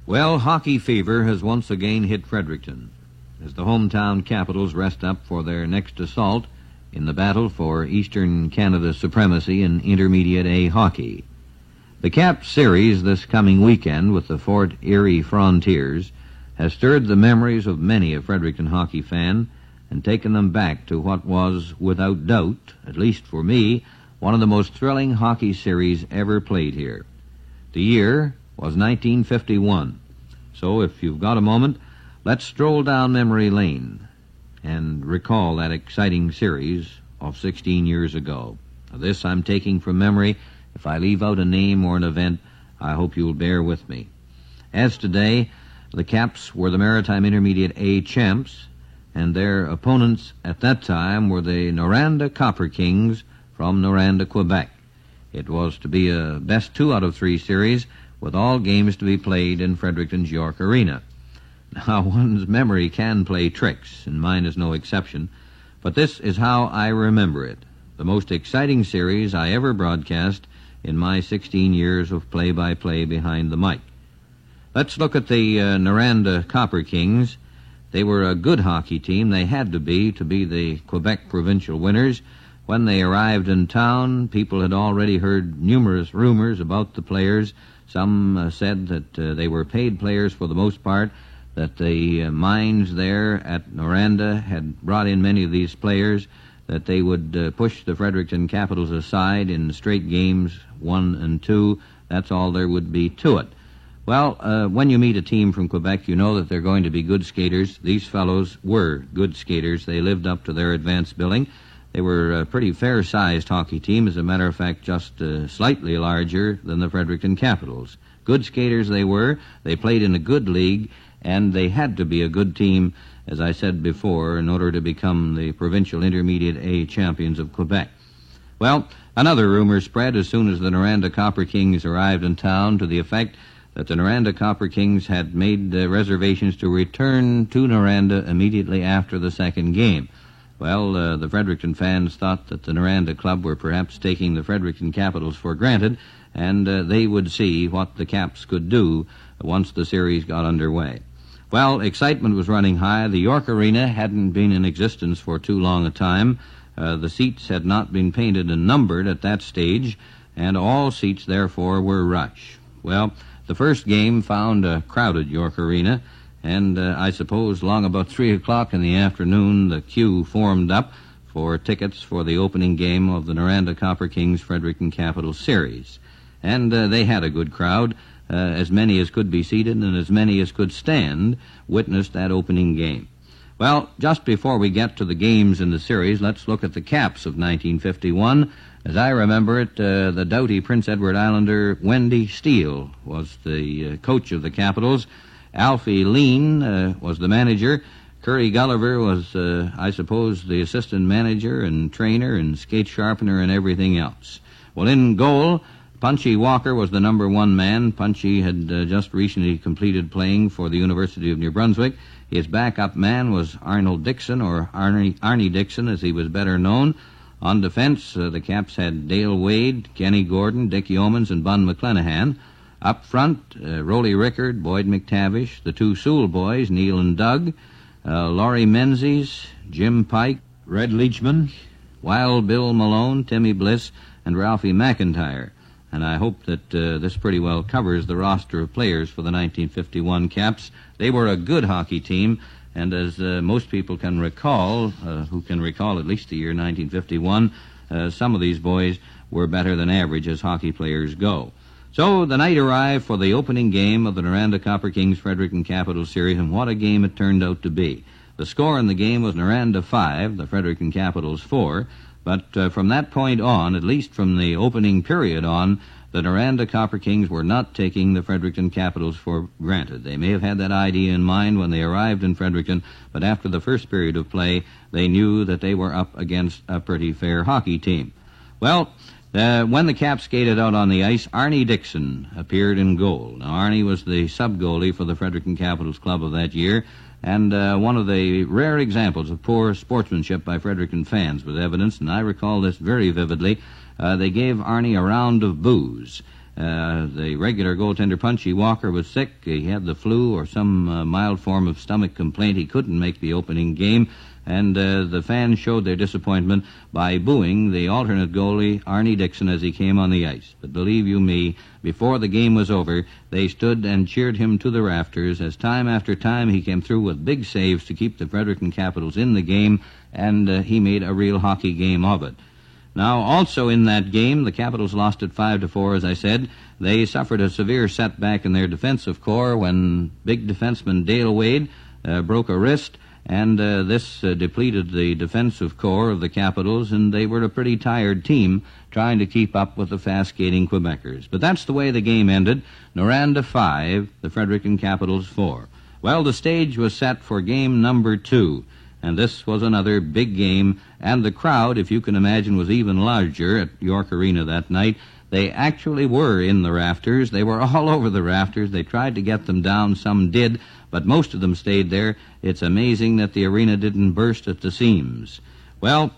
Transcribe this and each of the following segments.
Well, hockey fever has once again hit Fredericton as the hometown Capitals rest up for their next assault in the battle for Eastern Canada supremacy in Intermediate A hockey. The Cap series this coming weekend with the Fort Erie Frontiers has stirred the memories of many a Fredericton hockey fan and taken them back to what was, without doubt, at least for me, one of the most thrilling hockey series ever played here. The year was 1951. So if you've got a moment, let's stroll down memory lane and recall that exciting series of 16 years ago. Now, this I'm taking from memory. If I leave out a name or an event, I hope you'll bear with me. As today, the Caps were the Maritime Intermediate A champs, and their opponents at that time were the Noranda Copper Kings from Noranda, Quebec. It was to be a best 2 out of 3 series, with all games to be played in Fredericton's York Arena. Now, one's memory can play tricks, and mine is no exception, but this is how I remember it. The most exciting series I ever broadcast in my 16 years of play-by-play behind the mic. Let's look at the Noranda Copper Kings. They were a good hockey team. They had to be the Quebec provincial winners. When they arrived in town, people had already heard numerous rumors about the players. Some said that they were paid players for the most part, that the mines there at Noranda had brought in many of these players, that they would push the Fredericton Capitals aside in straight games 1 and 2. That's all there would be to it. Well, when you meet a team from Quebec, you know that they're going to be good skaters. These fellows were good skaters. They lived up to their advanced billing. They were a pretty fair-sized hockey team, as a matter of fact, just slightly larger than the Fredericton Capitals. Good skaters they were. They played in a good league, and they had to be a good team, as I said before, in order to become the Provincial Intermediate A champions of Quebec. Well, another rumor spread as soon as the Noranda Copper Kings arrived in town, to the effect that the Noranda Copper Kings had made reservations to return to Noranda immediately after the second game. Well, the Fredericton fans thought that the Noranda club were perhaps taking the Fredericton Capitals for granted, and they would see what the Caps could do once the series got underway. Well, excitement was running high. The York Arena hadn't been in existence for too long a time. The seats had not been painted and numbered at that stage, and all seats, therefore, were rush. Well, the first game found a crowded York Arena, and I suppose long about 3 o'clock in the afternoon, the queue formed up for tickets for the opening game of the Noranda Copper Kings Fredericton Capitals series. And they had a good crowd. As many as could be seated and as many as could stand witnessed that opening game. Well, just before we get to the games in the series, let's look at the Caps of 1951. As I remember it, the doughty Prince Edward Islander Wendy Steele was the coach of the Capitals. Alfie Lean was the manager. Curry Gulliver was, I suppose, the assistant manager and trainer and skate sharpener and everything else. Well, in goal, Punchy Walker was the number 1 man. Punchy had just recently completed playing for the University of New Brunswick. His backup man was Arnold Dixon, or Arnie Dixon, as he was better known. On defense, the Caps had Dale Wade, Kenny Gordon, Dick Yeomans, and Bun McClenahan. Up front, Rolly Rickard, Boyd McTavish, the 2 Sewell boys, Neil and Doug, Laurie Menzies, Jim Pike, Red Leachman, Wild Bill Malone, Timmy Bliss, and Ralphie McIntyre. And I hope that this pretty well covers the roster of players for the 1951 Caps. They were a good hockey team, and as most people can recall, who can recall at least the year 1951, some of these boys were better than average as hockey players go. So the night arrived for the opening game of the Noranda Copper Kings Fredericton Capitals series, and what a game it turned out to be. The score in the game was Noranda 5, the Fredericton Capitals 4, but from that point on, at least from the opening period on, the Noranda Copper Kings were not taking the Fredericton Capitals for granted. They may have had that idea in mind when they arrived in Fredericton, but after the first period of play, they knew that they were up against a pretty fair hockey team. Well, when the Caps skated out on the ice, Arnie Dixon appeared in goal. Now, Arnie was the sub-goalie for the Fredericton Capitals club of that year, and one of the rare examples of poor sportsmanship by Fredericton fans was evidenced, and I recall this very vividly. They gave Arnie a round of booze, The regular goaltender, Punchy Walker, was sick. He had the flu or some mild form of stomach complaint. He couldn't make the opening game, and the fans showed their disappointment by booing the alternate goalie, Arnie Dixon, as he came on the ice. But believe you me, before the game was over, they stood and cheered him to the rafters as time after time he came through with big saves to keep the Fredericton Capitals in the game, and he made a real hockey game of it. Now, also in that game, the Capitals lost it 5-4, as I said. They suffered a severe setback in their defensive core when big defenseman Dale Wade broke a wrist, and this depleted the defensive core of the Capitals, and they were a pretty tired team trying to keep up with the fast-skating Quebecers. But that's the way the game ended. Noranda 5, the Fredericton Capitals 4. Well, the stage was set for game number 2. And this was another big game, and the crowd, if you can imagine, was even larger at York Arena that night. They actually were in the rafters. They were all over the rafters. They tried to get them down. Some did, but most of them stayed there. It's amazing that the arena didn't burst at the seams. Well,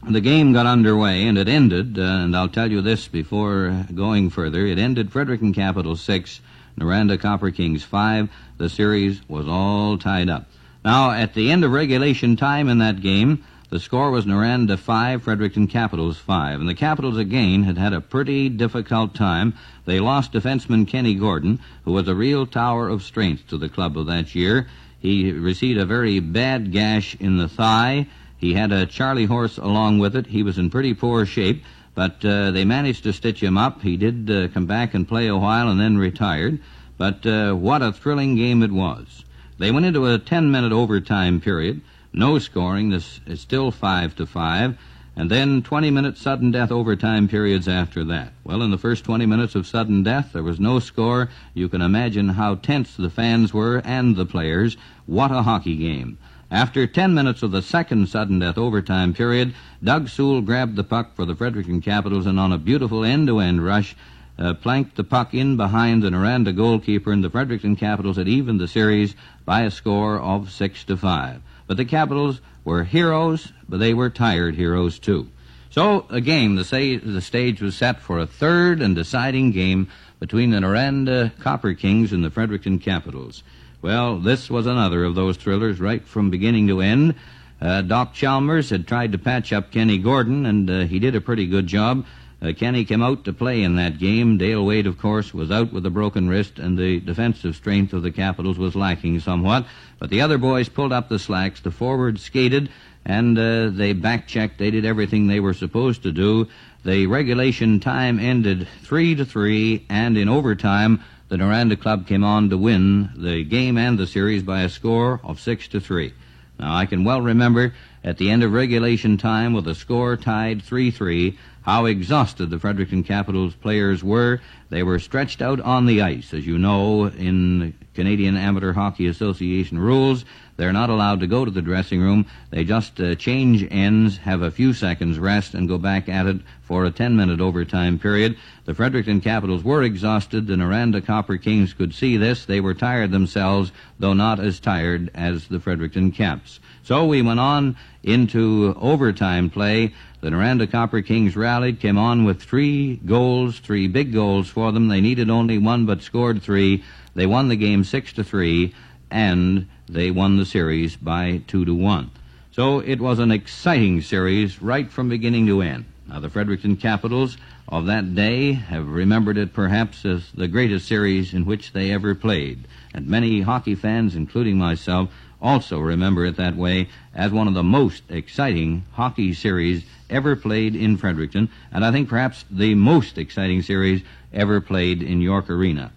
the game got underway, and it ended, and I'll tell you this before going further, it ended Fredericton Capitals 6, Noranda Copper Kings 5. The series was all tied up. Now, at the end of regulation time in that game, the score was Noranda 5, Fredericton Capitals 5. And the Capitals, again, had a pretty difficult time. They lost defenseman Kenny Gordon, who was a real tower of strength to the club of that year. He received a very bad gash in the thigh. He had a Charlie horse along with it. He was in pretty poor shape, but they managed to stitch him up. He did come back and play a while and then retired. But what a thrilling game it was. They went into a 10-minute overtime period. No scoring. This is still 5-5. And then 20-minute sudden death overtime periods after that. Well, in the first 20 minutes of sudden death, there was no score. You can imagine how tense the fans were and the players. What a hockey game. After 10 minutes of the second sudden death overtime period, Doug Sewell grabbed the puck for the Fredericton Capitals and on a beautiful end-to-end rush, planked the puck in behind the Noranda goalkeeper, and the Fredericton Capitals had evened the series by a score of 6-5. But the Capitals were heroes, but they were tired heroes too. So, again, the stage was set for a third and deciding game between the Noranda Copper Kings and the Fredericton Capitals. Well, this was another of those thrillers right from beginning to end. Doc Chalmers had tried to patch up Kenny Gordon, and he did a pretty good job. Kenny came out to play in that game. Dale Wade, of course, was out with a broken wrist, and the defensive strength of the Capitals was lacking somewhat. But the other boys pulled up the slacks. The forwards skated, and they back-checked. They did everything they were supposed to do. The regulation time ended 3-3, and in overtime, the Noranda Club came on to win the game and the series by a score of 6-3. Now, I can well remember at the end of regulation time with the score tied 3-3, how exhausted the Fredericton Capitals players were. They were stretched out on the ice. As you know, in Canadian Amateur Hockey Association rules, they're not allowed to go to the dressing room. They just change ends, have a few seconds rest, and go back at it for a 10-minute overtime period. The Fredericton Capitals were exhausted. The Noranda Copper Kings could see this. They were tired themselves, though not as tired as the Fredericton Caps. So we went on into overtime play. The Noranda Copper Kings rallied, came on with 3 goals, 3 big goals for them. They needed only 1 but scored 3. They won the game 6-3, and they won the series by 2-1. So it was an exciting series right from beginning to end. Now, the Fredericton Capitals of that day have remembered it perhaps as the greatest series in which they ever played. And many hockey fans, including myself, also remember it that way as one of the most exciting hockey series ever played in Fredericton, and I think perhaps the most exciting series ever played in York Arena.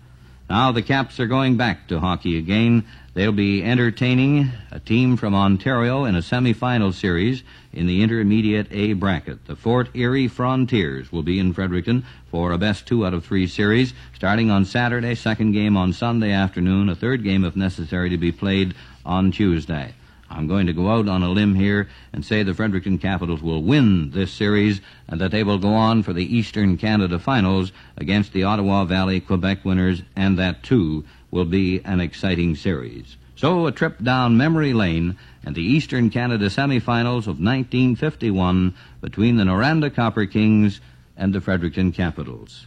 Now the Caps are going back to hockey again. They'll be entertaining a team from Ontario in a semi-final series in the Intermediate A bracket. The Fort Erie Frontiers will be in Fredericton for a best 2 out of 3 series, starting on Saturday, second game on Sunday afternoon, a third game, if necessary, to be played on Tuesday. I'm going to go out on a limb here and say the Fredericton Capitals will win this series and that they will go on for the Eastern Canada Finals against the Ottawa Valley Quebec winners, and that, too, will be an exciting series. So a trip down memory lane and the Eastern Canada semifinals of 1951 between the Noranda Copper Kings and the Fredericton Capitals.